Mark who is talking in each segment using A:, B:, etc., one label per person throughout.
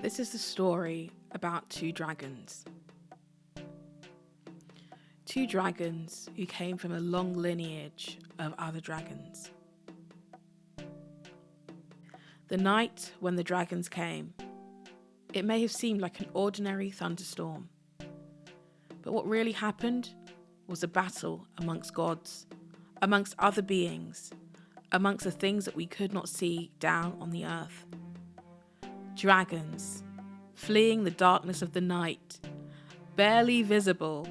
A: This is the story about two dragons. Two dragons who came from a long lineage of other dragons. The night when the dragons came, it may have seemed like an ordinary thunderstorm. But what really happened was a battle amongst gods, amongst other beings, amongst the things that we could not see down on the earth. Dragons, fleeing the darkness of the night, barely visible,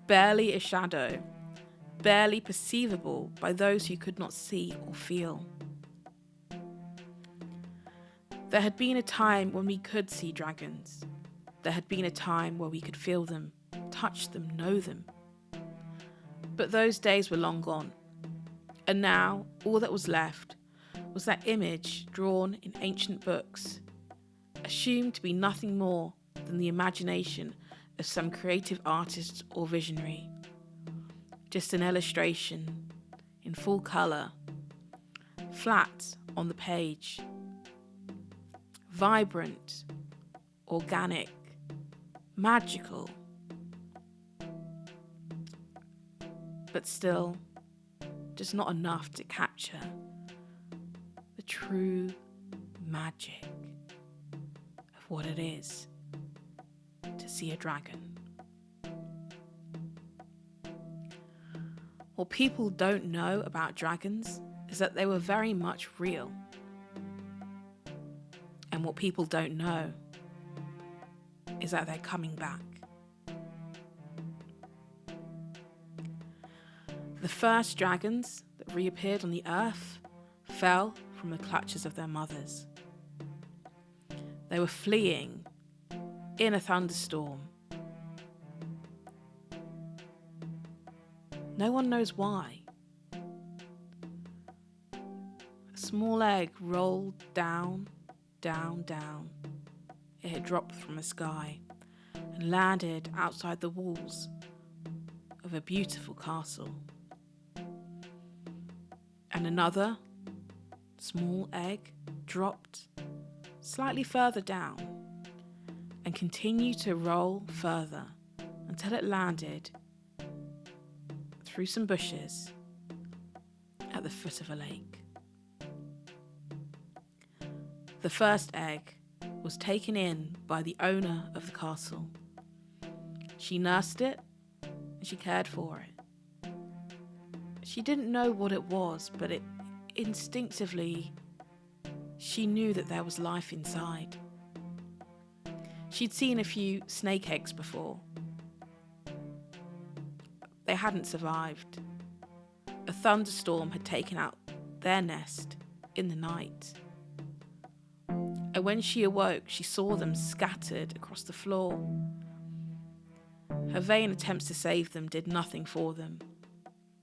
A: barely a shadow, barely perceivable by those who could not see or feel. There had been a time when we could see dragons. There had been a time where we could feel them, touch them, know them. But those days were long gone. And now, all that was left was that image drawn in ancient books, assumed to be nothing more than the imagination of some creative artist or visionary. Just an illustration, in full colour, flat on the page, vibrant, organic, magical, but still just not enough to capture the true magic of what it is to see a dragon. What people don't know about dragons is that they were very much real. And what people don't know is that they're coming back. The first dragons that reappeared on the earth fell from the clutches of their mothers. They were fleeing in a thunderstorm. No one knows why. A small egg rolled down, down, down. It had dropped from the sky and landed outside the walls of a beautiful castle. And another small egg dropped slightly further down and continued to roll further until it landed through some bushes at the foot of a lake. The first egg was taken in by the owner of the castle. She nursed it and she cared for it. She didn't know what it was, but instinctively she knew that there was life inside. She'd seen a few snake eggs before. They hadn't survived. A thunderstorm had taken out their nest in the night. And when she awoke, she saw them scattered across the floor. Her vain attempts to save them did nothing for them,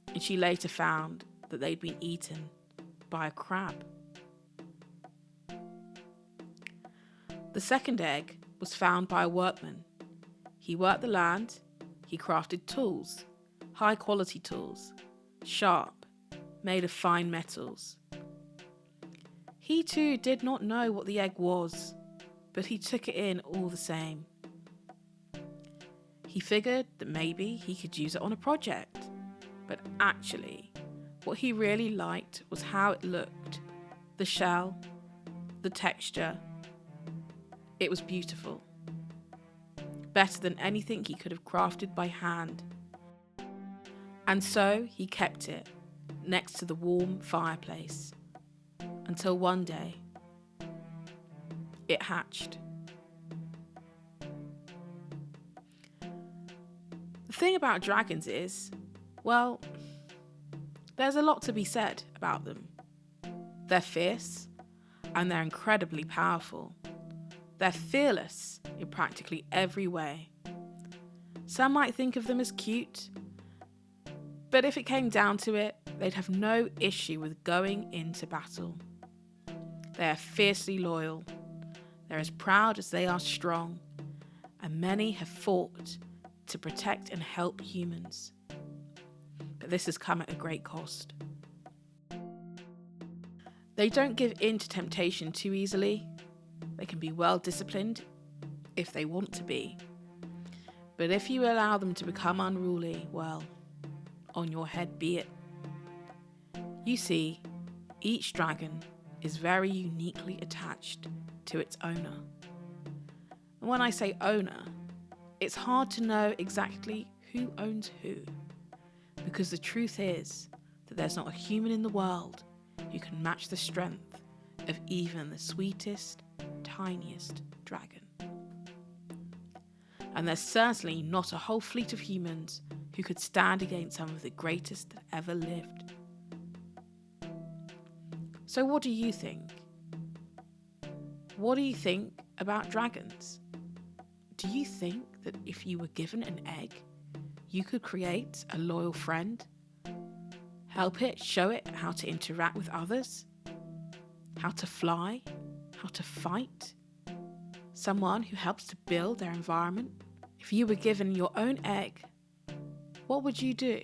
A: and she later found that they'd been eaten by a crab. The second egg was found by a workman. He worked the land, he crafted tools, high-quality tools, sharp, made of fine metals. He too did not know what the egg was, but he took it in all the same. He figured that maybe he could use it on a project, but actually, what he really liked was how it looked, the shell, the texture. It was beautiful, better than anything he could have crafted by hand. And so he kept it next to the warm fireplace until one day it hatched. The thing about dragons is, well, there's a lot to be said about them. They're fierce and they're incredibly powerful. They're fearless in practically every way. Some might think of them as cute, but if it came down to it, they'd have no issue with going into battle. They are fiercely loyal. They're as proud as they are strong, and many have fought to protect and help humans. But this has come at a great cost. They don't give in to temptation too easily. They can be well disciplined if they want to be. But if you allow them to become unruly, well, on your head be it. You see, each dragon is very uniquely attached to its owner. And when I say owner, it's hard to know exactly who owns who, because the truth is that there's not a human in the world who can match the strength of even the sweetest, tiniest dragon. And there's certainly not a whole fleet of humans who could stand against some of the greatest that ever lived. So what do you think? What do you think about dragons? Do you think that if you were given an egg, you could create a loyal friend? Help it, show it how to interact with others? How to fly? How to fight? Someone who helps to build their environment? If you were given your own egg, what would you do?